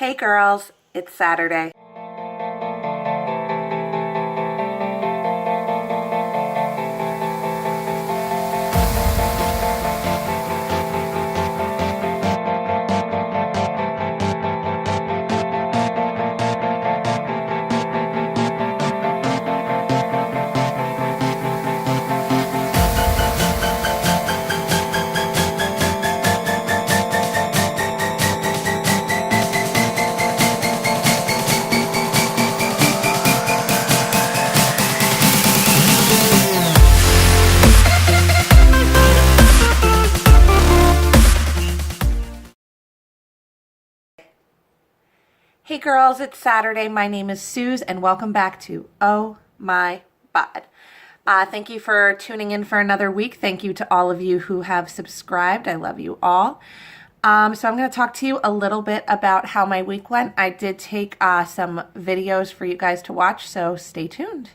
Hey girls, it's Saturday. Hey girls, it's Saturday. My name is Suze and welcome back to Oh My Bod. Thank you for tuning in for another week. Thank you to all of you who have subscribed. I love you all. So I'm going to talk to you a little bit about how my week went. I did take some videos for you guys to watch, so stay tuned.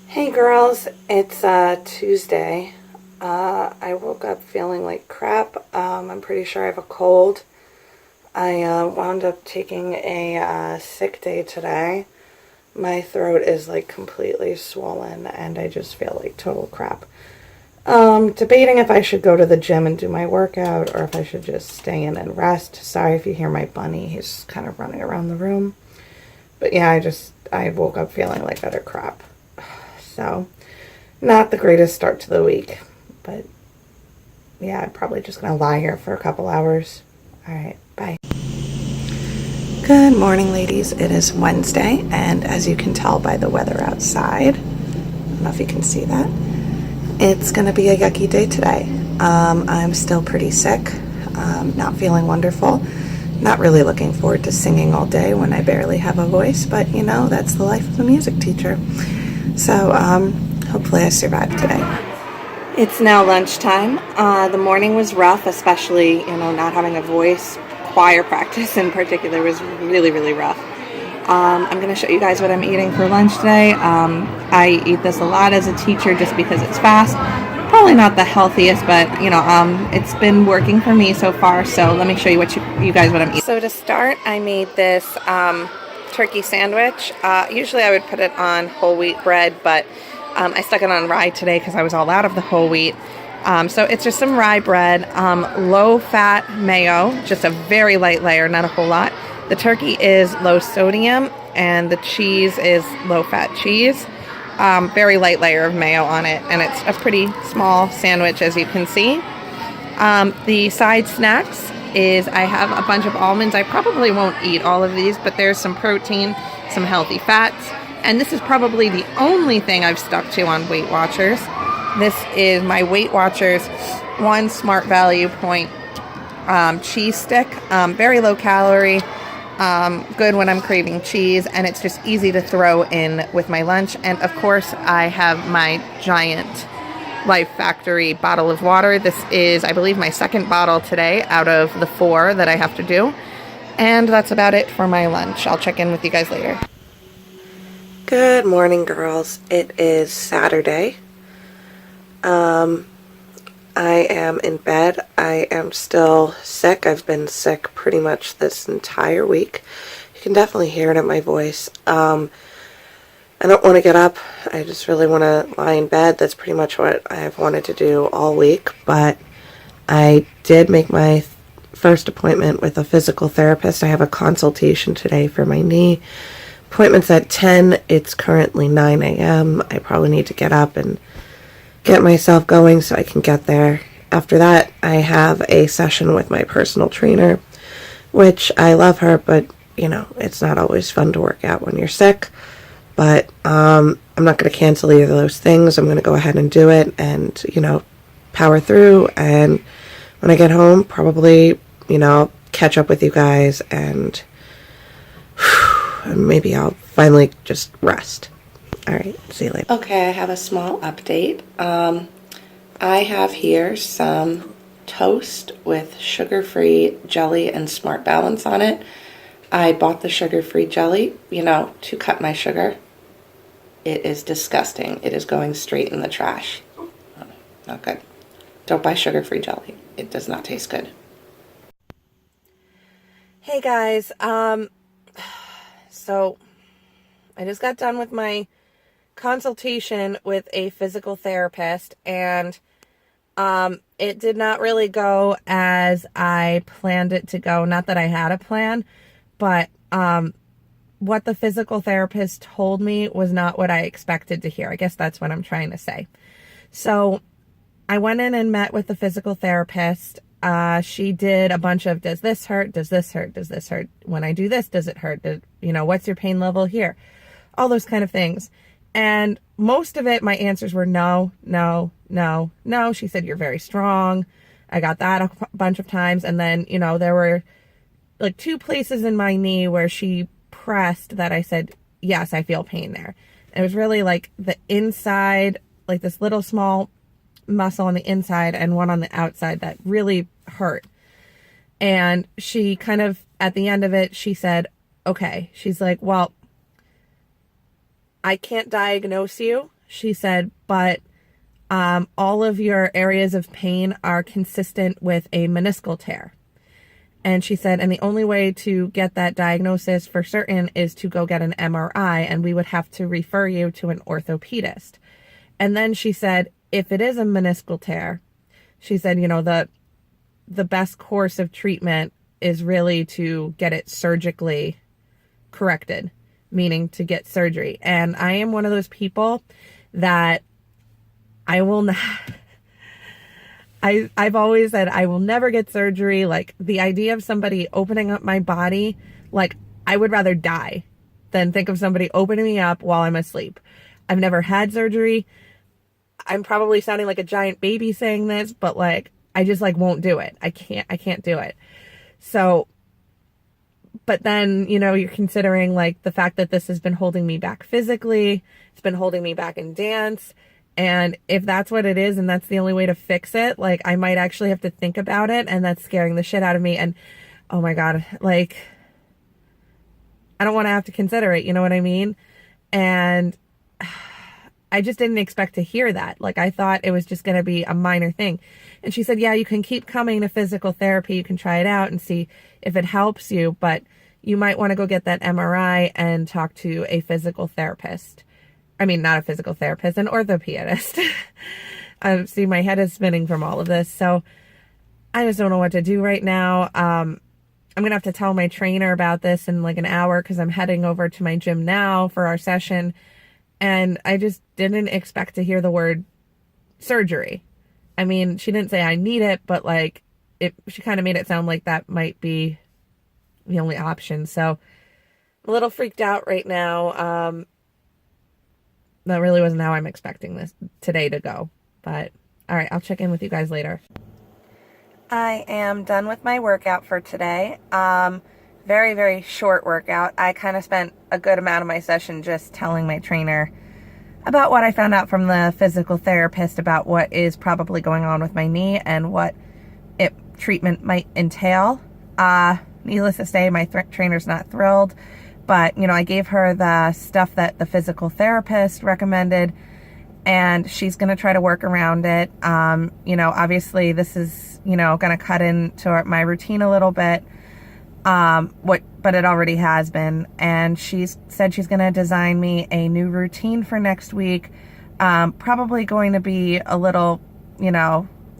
Hey girls, it's Tuesday. I woke up feeling like crap. I'm pretty sure I have a cold. I wound up taking a sick day today. My throat is like completely swollen and I just feel like total crap. Debating if I should go to the gym and do my workout or if I should just stay in and rest. Sorry if you hear my bunny. He's kind of running around the room. But yeah, I woke up feeling like utter crap. So, not the greatest start to the week, but yeah, I'm probably just going to lie here for a couple hours. Alright, bye. Good morning, ladies. It is Wednesday, and as you can tell by the weather outside, I don't know if you can see that, it's going to be a yucky day today. I'm still pretty sick, not feeling wonderful, not really looking forward to singing all day when I barely have a voice, but you know, that's the life of a music teacher. So, hopefully I survive today. It's now lunchtime. The morning was rough, especially, you know, not having a voice. Choir practice in particular was really, really rough. I'm going to show you guys what I'm eating for lunch today. I eat this a lot as a teacher just because it's fast. Probably not the healthiest, but, you know, it's been working for me so far. So let me show you you guys what I'm eating. So to start, I made this turkey sandwich. Usually I would put it on whole wheat bread, but I stuck it on rye today because I was all out of the whole wheat. So it's just some rye bread, low fat mayo, just a very light layer, not a whole lot. The turkey is low sodium and the cheese is low fat cheese. Very light layer of mayo on it, and it's a pretty small sandwich, as you can see. The side snacks is I have a bunch of almonds. I probably won't eat all of these, but there's some protein, some healthy fats, and this is probably the only thing I've stuck to on Weight Watchers. This is my Weight Watchers One Smart Value Point cheese stick. Very low calorie, good when I'm craving cheese, and it's just easy to throw in with my lunch. And of course, I have my giant Life Factory bottle of water. This is, I believe, my second bottle today out of the 4 that I have to do. And that's about it for my lunch. I'll check in with you guys later. Good morning, girls. It is Saturday. I am in bed. I am still sick. I've been sick pretty much this entire week. You can definitely hear it in my voice. I don't want to get up. I just really want to lie in bed. That's pretty much what I've wanted to do all week. But I did make my first appointment with a physical therapist. I have a consultation today for my knee. Appointment's at 10. It's currently 9 a.m. I probably need to get up and get myself going so I can get there. After that, I have a session with my personal trainer, which I love her, but, you know, it's not always fun to work out when you're sick. But I'm not going to cancel either of those things. I'm going to go ahead and do it and, you know, power through. And when I get home, probably, you know, catch up with you guys and maybe I'll finally just rest. All right, see you later. Okay, I have a small update. I have here some toast with sugar-free jelly and Smart Balance on it. I bought the sugar-free jelly, you know, to cut my sugar. It is disgusting. It is going straight in the trash. Not good. Don't buy sugar-free jelly. It does not taste good. Hey guys, so I just got done with my consultation with a physical therapist, and it did not really go as I planned it to go. Not that I had a plan, but what the physical therapist told me was not what I expected to hear. I guess that's what I'm trying to say. So I went in and met with the physical therapist. She did a bunch of, does this hurt? Does this hurt? Does this hurt? When I do this, does it hurt? You know, what's your pain level here? All those kind of things. And most of it, my answers were no, no, no, no. She said, you're very strong. I got that a bunch of times. And then, you know, there were like 2 places in my knee where she pressed that I said, yes, I feel pain there. And it was really like the inside, like this little small muscle on the inside and one on the outside that really hurt. And she kind of, at the end of it, she said, okay. She's like, well, I can't diagnose you, she said, but all of your areas of pain are consistent with a meniscal tear. And she said, and the only way to get that diagnosis for certain is to go get an MRI, and we would have to refer you to an orthopedist. And then she said, if it is a meniscal tear, she said, you know, the best course of treatment is really to get it surgically corrected, meaning to get surgery. And I am one of those people that I will not, I've always said I will never get surgery. Like the idea of somebody opening up my body, like I would rather die than think of somebody opening me up while I'm asleep. I've never had surgery. I'm probably sounding like a giant baby saying this, but like, I just like won't do it. I can't do it. So, but then, you know, you're considering like the fact that this has been holding me back physically. It's been holding me back in dance. And if that's what it is and that's the only way to fix it, like I might actually have to think about it, and that's scaring the shit out of me. And oh my God, like I don't want to have to consider it. You know what I mean? And I just didn't expect to hear that. Like I thought it was just going to be a minor thing. And she said, yeah, you can keep coming to physical therapy. You can try it out and see if it helps you, but you might want to go get that MRI and talk to a physical therapist. I mean, not a physical therapist, an orthopedist. See, my head is spinning from all of this. So I just don't know what to do right now. I'm going to have to tell my trainer about this in like an hour because I'm heading over to my gym now for our session. And I just didn't expect to hear the word surgery. I mean, she didn't say I need it, but like she kind of made it sound like that might be the only option. So I'm a little freaked out right now. That really wasn't how I'm expecting this today to go. But all right, I'll check in with you guys later. I am done with my workout for today. Very, very short workout. I kind of spent a good amount of my session just telling my trainer about what I found out from the physical therapist about what is probably going on with my knee and what treatment might entail. Needless to say, my trainer's not thrilled, but, you know, I gave her the stuff that the physical therapist recommended, and she's going to try to work around it. You know, obviously this is, you know, going to cut into my routine a little bit. but it already has been. And she's said she's going to design me a new routine for next week. Probably going to be a little,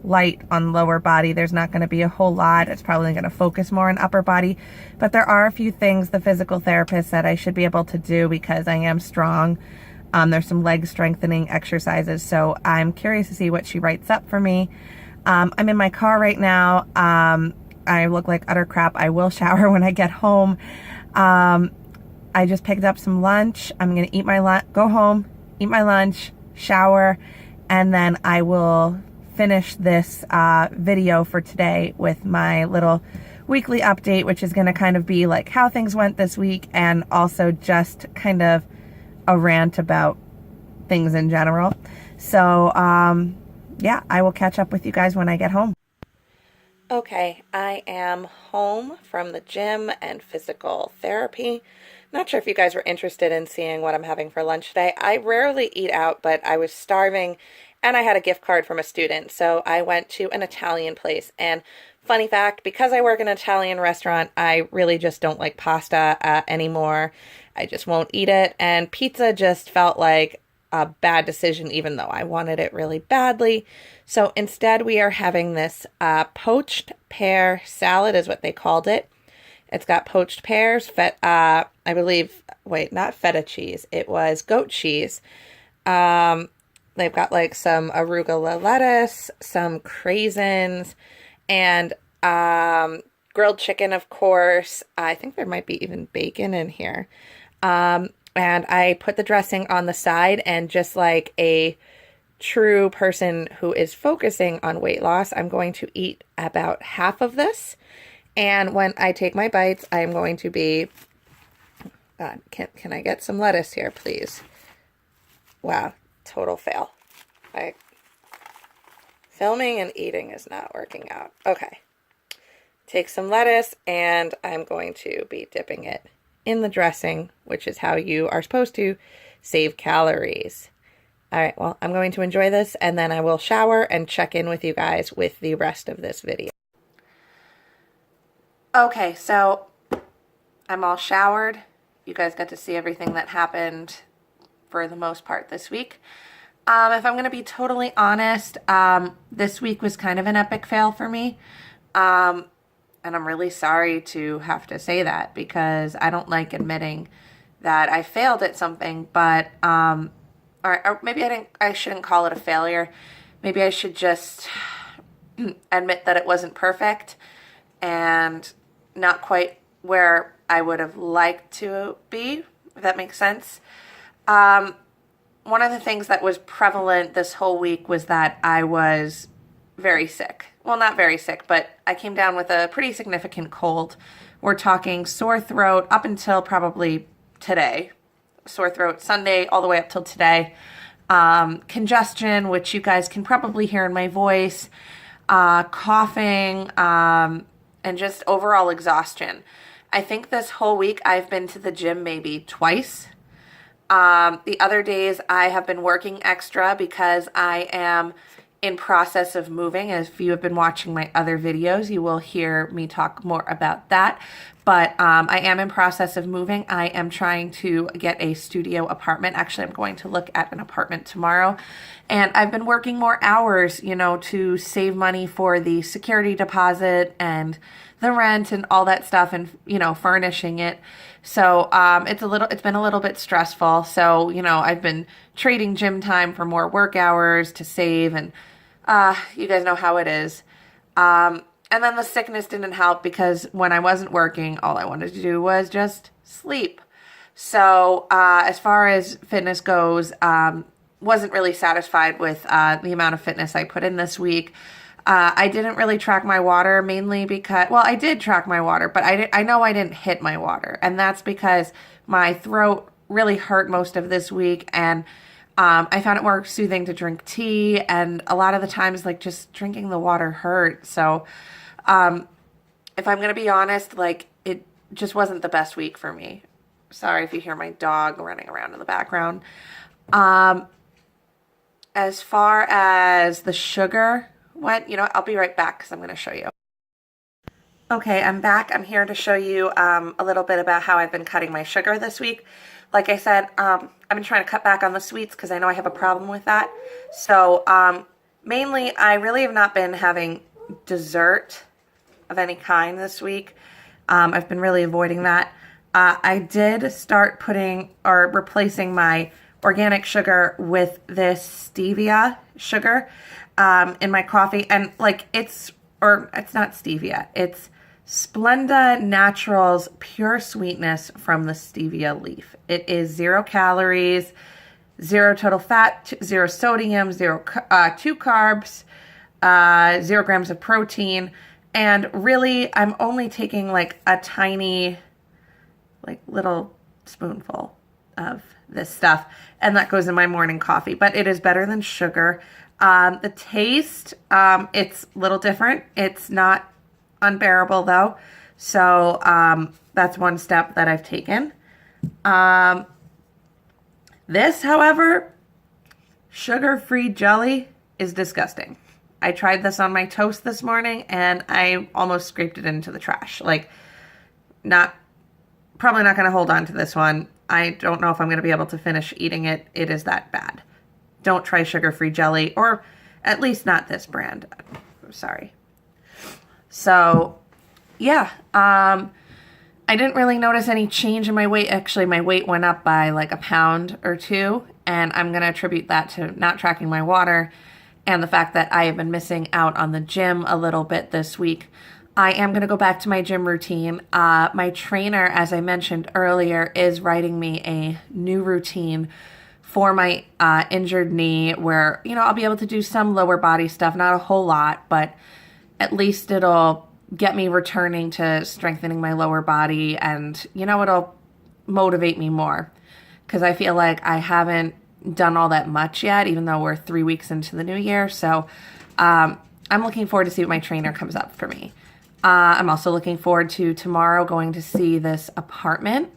light on lower body. There's not going to be a whole lot. It's probably going to focus more on upper body. But there are a few things the physical therapist said I should be able to do because I am strong. There's some leg strengthening exercises. So I'm curious to see what she writes up for me. I'm in my car right now. I look like utter crap. I will shower when I get home. I just picked up some lunch. I'm going to eat my lunch, go home, eat my lunch, shower, and then I will finish this video for today with my little weekly update, which is going to kind of be like how things went this week and also just kind of a rant about things in general. So, yeah, I will catch up with you guys when I get home. Okay, I am home from the gym and physical therapy. Not sure if you guys were interested in seeing what I'm having for lunch today. I rarely eat out, but I was starving and I had a gift card from a student, so I went to an Italian place. And funny fact, because I work in an Italian restaurant, I really just don't like pasta anymore. I just won't eat it, and pizza just felt like a bad decision, even though I wanted it really badly. So instead, we are having this poached pear salad, is what they called it. It's got poached pears, I believe, not feta cheese. It was goat cheese. They've got like some arugula lettuce, some craisins, and grilled chicken, of course. I think there might be even bacon in here. And I put the dressing on the side, and just like a true person who is focusing on weight loss, I'm going to eat about half of this. And when I take my bites, I'm going to be, God, can I get some lettuce here, please? Wow, total fail. Filming and eating is not working out. Okay. Take some lettuce, and I'm going to be dipping it in the dressing, which is how you are supposed to save calories. All right, well, I'm going to enjoy this, and then I will shower and check in with you guys with the rest of this video. Okay, so I'm all showered. You guys got to see everything that happened for the most part this week. If I'm going to be totally honest, this week was kind of an epic fail for me. And I'm really sorry to have to say that because I don't like admitting that I failed at something, but, or maybe I shouldn't call it a failure. Maybe I should just admit that it wasn't perfect and not quite where I would have liked to be, if that makes sense. One of the things that was prevalent this whole week was that I was very sick. Well, not very sick, but I came down with a pretty significant cold. We're talking sore throat up until probably today. Sore throat Sunday all the way up till today. Congestion, which you guys can probably hear in my voice. Coughing, and just overall exhaustion. I think this whole week I've been to the gym maybe twice. The other days I have been working extra because I am in process of moving. If you have been watching my other videos, you will hear me talk more about that. But I am in process of moving. I am trying to get a studio apartment. Actually, I'm going to look at an apartment tomorrow. And I've been working more hours, to save money for the security deposit and the rent and all that stuff and, furnishing it. So it's been a little bit stressful. So, I've been trading gym time for more work hours to save, and you guys know how it is. And then the sickness didn't help because when I wasn't working, all I wanted to do was just sleep. So as far as fitness goes, wasn't really satisfied with the amount of fitness I put in this week. I didn't really track my water, mainly because, well, I did track my water, but I know I didn't hit my water. And that's because my throat really hurt most of this week. And I found it more soothing to drink tea. And a lot of the times, like, just drinking the water hurt. So if I'm going to be honest, it just wasn't the best week for me. Sorry if you hear my dog running around in the background. As far as the sugar went, I'll be right back because I'm going to show you. Okay, I'm back. I'm here to show you a little bit about how I've been cutting my sugar this week. Like I said, I've been trying to cut back on the sweets because I know I have a problem with that. So mainly, I really have not been having dessert of any kind this week. I've been really avoiding that. I did start putting or replacing my organic sugar with this stevia sugar in my coffee. And like it's not stevia, it's Splenda Naturals Pure Sweetness from the stevia leaf. It is 0 calories, 0 total fat, 0 sodium, 2 carbs, 0 grams of protein. And really, I'm only taking like a tiny, like little spoonful of this stuff. And that goes in my morning coffee. But it is better than sugar. The taste, it's a little different. It's not unbearable though. So that's one step that I've taken. This, however, sugar-free jelly is disgusting. I tried this on my toast this morning and I almost scraped it into the trash. Like, probably not going to hold on to this one. I don't know if I'm going to be able to finish eating it. It is that bad. Don't try sugar-free jelly, or at least not this brand. I'm sorry. So, yeah, I didn't really notice any change in my weight. Actually, my weight went up by like a pound or 2, and I'm going to attribute that to not tracking my water and the fact that I have been missing out on the gym a little bit this week. I am going to go back to my gym routine. My trainer, as I mentioned earlier, is writing me a new routine for my injured knee where, I'll be able to do some lower body stuff, not a whole lot, but at least it'll get me returning to strengthening my lower body, and, it'll motivate me more because I feel like I haven't done all that much yet, even though we're 3 weeks into the new year. So I'm looking forward to see what my trainer comes up for me. I'm also looking forward to tomorrow going to see this apartment,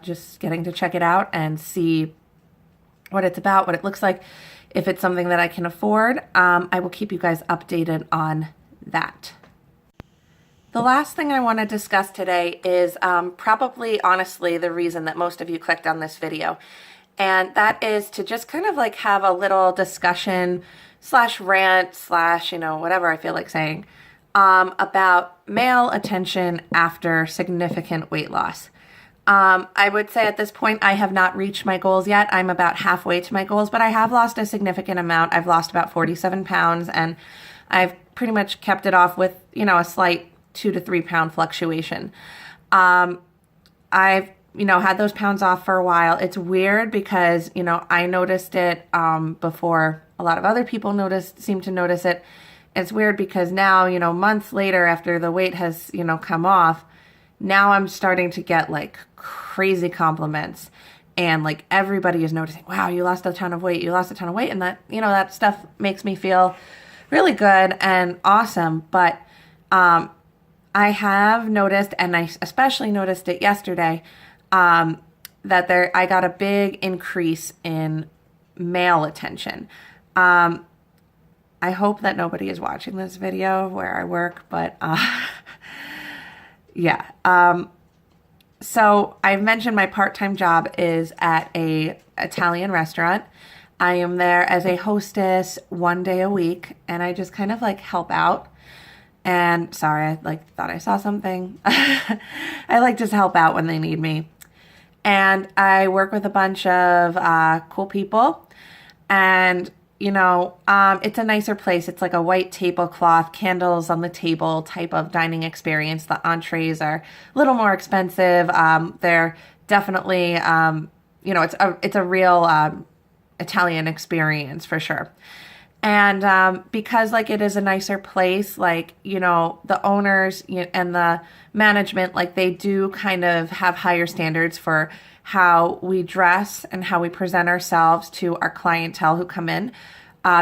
just getting to check it out and see what it's about, what it looks like, if it's something that I can afford. I will keep you guys updated on that. The last thing I want to discuss today is probably, honestly, the reason that most of you clicked on this video. And that is to just kind of like have a little discussion / rant / whatever I feel like saying about male attention after significant weight loss. I would say at this point, I have not reached my goals yet. I'm about halfway to my goals, but I have lost a significant amount. I've lost about 47 pounds, and I've pretty much kept it off with, a slight 2 to 3 pound fluctuation. I've, had those pounds off for a while. It's weird because, I noticed it before a lot of other people seem to notice it. It's weird because now, months later after the weight has, come off, now I'm starting to get like crazy compliments, and like everybody is noticing, wow, you lost a ton of weight. And that, that stuff makes me feel really good and awesome. But I have noticed, and I especially noticed it yesterday, that I got a big increase in male attention. I hope that nobody is watching this video where I work, but yeah. So I've mentioned my part-time job is at a Italian restaurant. I am there as a hostess 1 day a week, and I just kind of like help out. And sorry, I thought I saw something. I just help out when they need me. And I work with a bunch of cool people, and it's a nicer place. It's like a white tablecloth, candles on the table type of dining experience. The entrees are a little more expensive. They're definitely, it's a real Italian experience for sure. And because it is a nicer place, the owners and the management, they do kind of have higher standards for how we dress and how we present ourselves to our clientele who come in,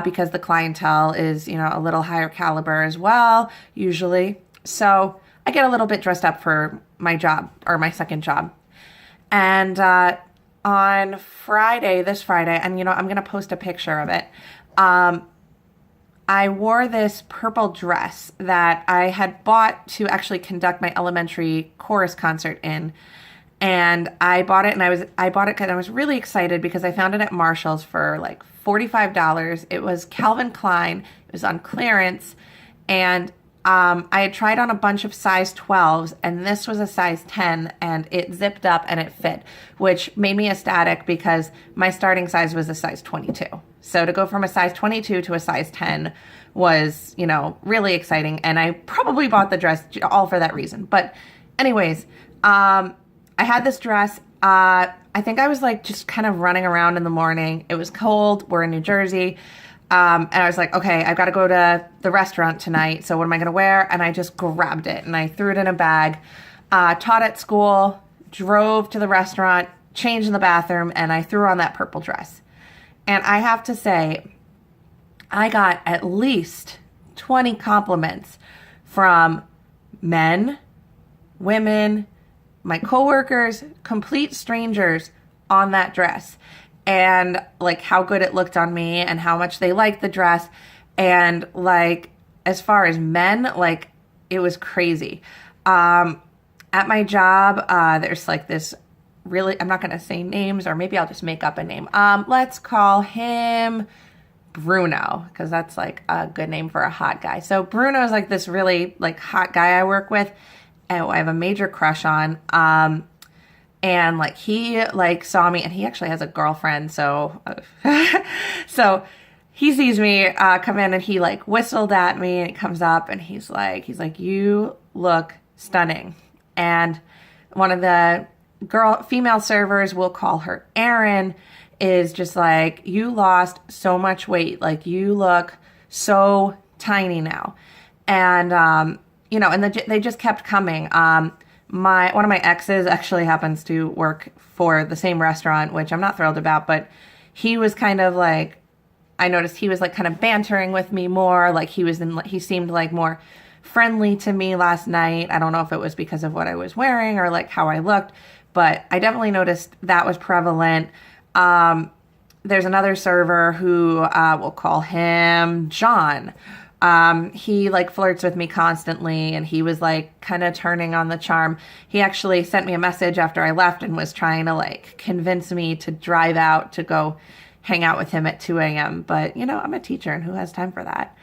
because the clientele is, a little higher caliber as well, usually. So I get a little bit dressed up for my job, or my second job. And on this Friday, and I'm going to post a picture of it, I wore this purple dress that I had bought to actually conduct my elementary chorus concert in. And I bought it, and I bought it because I was really excited because I found it at Marshall's for like $45. It was Calvin Klein. It was on clearance, and I had tried on a bunch of size 12s, and this was a size 10, and it zipped up and it fit, which made me ecstatic because my starting size was a size 22. So to go from a size 22 to a size 10 was, really exciting, and I probably bought the dress all for that reason. But anyways, I had this dress. I think I was like just kind of running around in the morning. It was cold. We're in New Jersey. And I was like, okay, I've got to go to the restaurant tonight. So what am I going to wear? And I just grabbed it and I threw it in a bag, taught at school, drove to the restaurant, changed in the bathroom, and I threw on that purple dress. And I have to say, I got at least 20 compliments from men, women, my coworkers, complete strangers on that dress, and like how good it looked on me and how much they liked the dress. And like, as far as men, like it was crazy. At my job, there's like this really, I'm not going to say names, or maybe I'll just make up a name. Let's call him Bruno, because that's like a good name for a hot guy. So Bruno is like this really like hot guy I work with, and I have a major crush on. And like he like saw me, and he actually has a girlfriend. So, so he sees me come in, and he like whistled at me, and he comes up and he's like, you look stunning. And one of the female servers, we'll call her Erin, is just like, you lost so much weight. Like you look so tiny now. And, and they just kept coming. One of my exes actually happens to work for the same restaurant, which I'm not thrilled about, but he was kind of like, I noticed he was like kind of bantering with me more. Like he seemed like more friendly to me last night. I don't know if it was because of what I was wearing or like how I looked, but I definitely noticed that was prevalent. There's another server who, we'll call him John. He like flirts with me constantly, and he was like kind of turning on the charm. He actually sent me a message after I left and was trying to like convince me to drive out to go hang out with him at 2 a.m. But I'm a teacher, and who has time for that?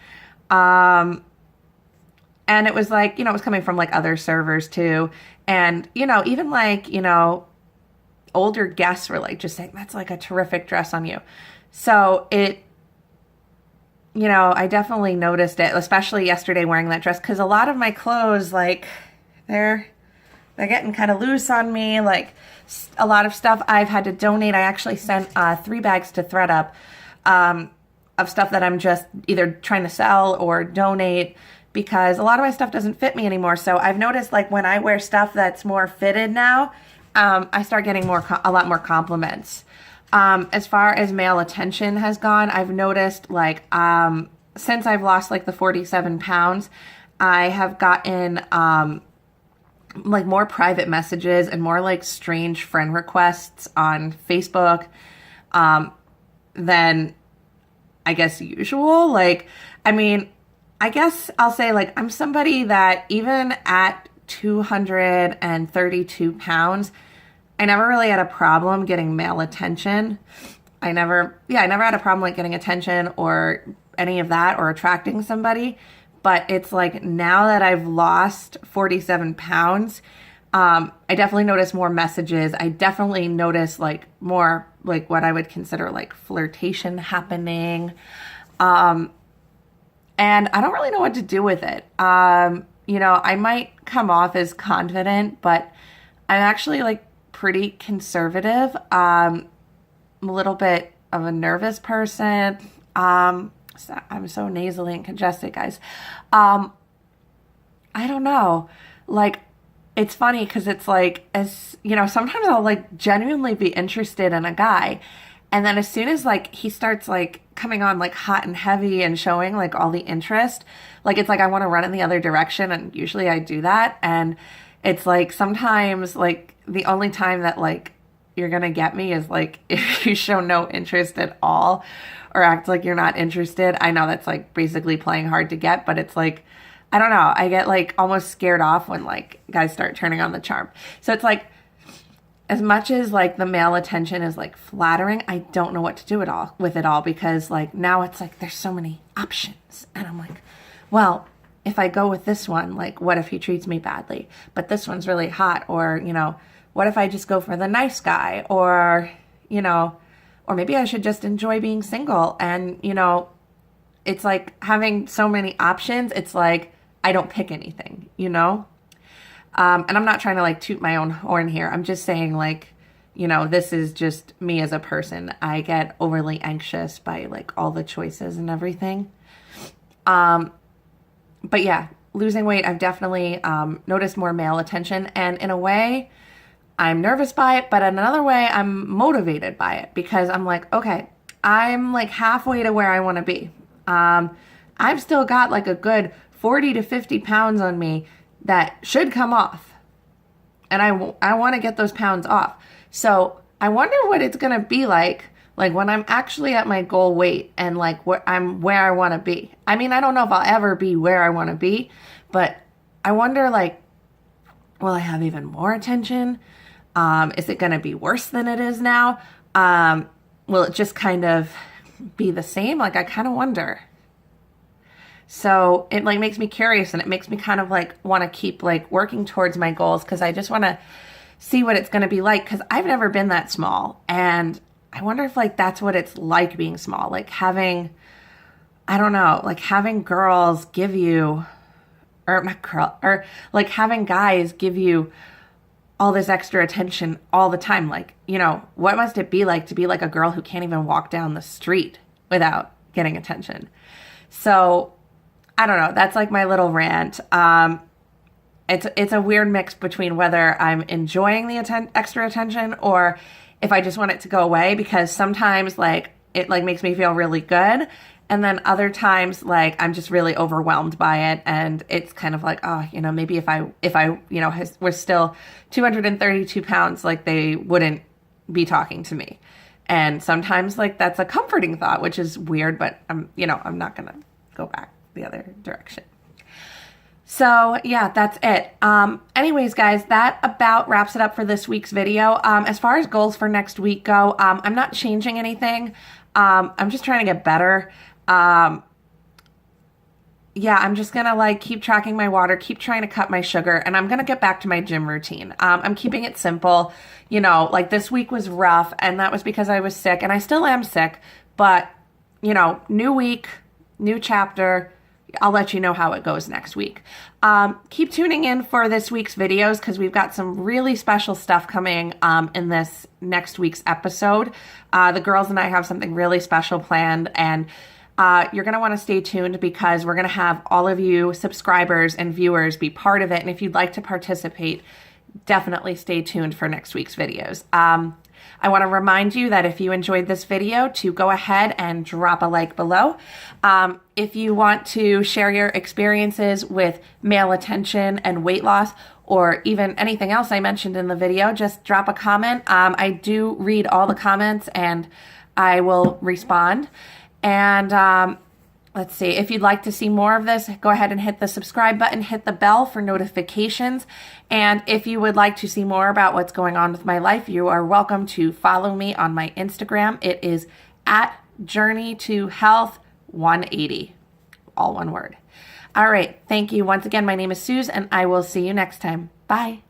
And it was like, it was coming from like other servers too. And, even like, older guests were like just saying, that's like a terrific dress on you. So I definitely noticed it, especially yesterday wearing that dress, because a lot of my clothes, like, they're getting kind of loose on me. Like, a lot of stuff I've had to donate. I actually sent 3 bags to ThredUp of stuff that I'm just either trying to sell or donate, because a lot of my stuff doesn't fit me anymore. So I've noticed, like, when I wear stuff that's more fitted now, I start getting a lot more compliments. As far as male attention has gone, I've noticed like, since I've lost like the 47 pounds, I have gotten, like more private messages and more like strange friend requests on Facebook, than I guess usual. Like, I mean, I guess I'll say like, I'm somebody that even at 232 pounds, I never really had a problem getting male attention. I never had a problem like getting attention or any of that or attracting somebody. But it's like now that I've lost 47 pounds, I definitely notice more messages. I definitely notice like more like what I would consider like flirtation happening. And I don't really know what to do with it. I might come off as confident, but I'm actually like pretty conservative. I'm a little bit of a nervous person. I'm so nasally and congested, guys. I don't know. Like, it's funny because it's like, sometimes I'll like genuinely be interested in a guy. And then as soon as like he starts like coming on like hot and heavy and showing like all the interest, like it's like I want to run in the other direction. And usually I do that. And it's like sometimes like the only time that like you're going to get me is like if you show no interest at all or act like you're not interested. I know that's like basically playing hard to get, but it's like, I don't know. I get like almost scared off when like guys start turning on the charm. So it's like, as much as like the male attention is like flattering, I don't know what to do with it all because like now it's like there's so many options. And I'm like, well, if I go with this one, like what if he treats me badly? But this one's really hot. Or, you know, what if I just go for the nice guy? Or, you know, or maybe I should just enjoy being single. And, you know, it's like having so many options. It's like I don't pick anything, you know? And I'm not trying to like toot my own horn here. I'm just saying like, you know, this is just me as a person. I get overly anxious by like all the choices and everything. But yeah, losing weight, I've definitely noticed more male attention. And in a way, I'm nervous by it. But in another way, I'm motivated by it because I'm like, okay, I'm like halfway to where I want to be. I've still got like a good 40 to 50 pounds on me that should come off. And I want to get those pounds off. So I wonder what it's going to be like when I'm actually at my goal weight and like where I want to be. I mean, I don't know if I'll ever be where I want to be, but I wonder like, will I have even more attention? Is it going to be worse than it is now? Will it just kind of be the same? Like, I kind of wonder. So it like makes me curious and it makes me kind of like want to keep like working towards my goals because I just want to see what it's going to be like because I've never been that small. And I wonder if like that's what it's like being small, like having, I don't know, like having girls give you, or not girl, or like having guys give you all this extra attention all the time. Like, you know, what must it be like to be like a girl who can't even walk down the street without getting attention? So I don't know. That's like my little rant. It's a weird mix between whether I'm enjoying the extra attention or if I just want it to go away because sometimes like it like makes me feel really good. And then other times like I'm just really overwhelmed by it. And it's kind of like, oh, you know, maybe if I, you know, was still 232 pounds, like they wouldn't be talking to me. And sometimes like that's a comforting thought, which is weird, but I'm not going to go back the other direction. So yeah, that's it. Anyways, guys, that about wraps it up for this week's video. As far as goals for next week go, I'm not changing anything. I'm just trying to get better. Yeah, I'm just gonna like keep tracking my water, keep trying to cut my sugar, and I'm gonna get back to my gym routine. I'm keeping it simple. You know, like this week was rough, and that was because I was sick, and I still am sick, but you know, new week, new chapter. I'll let you know how it goes next week. Keep tuning in for this week's videos because we've got some really special stuff coming in this next week's episode. The girls and I have something really special planned, and you're going to want to stay tuned because we're going to have all of you subscribers and viewers be part of it. And if you'd like to participate, definitely stay tuned for next week's videos. I want to remind you that if you enjoyed this video to go ahead and drop a like below. If you want to share your experiences with male attention and weight loss or even anything else I mentioned in the video, just drop a comment. I do read all the comments and I will respond. And let's see, if you'd like to see more of this, go ahead and hit the subscribe button, hit the bell for notifications. And if you would like to see more about what's going on with my life, you are welcome to follow me on my Instagram. It is at Journey to Health 180, all one word. All right. Thank you once again. My name is Suze, and I will see you next time. Bye.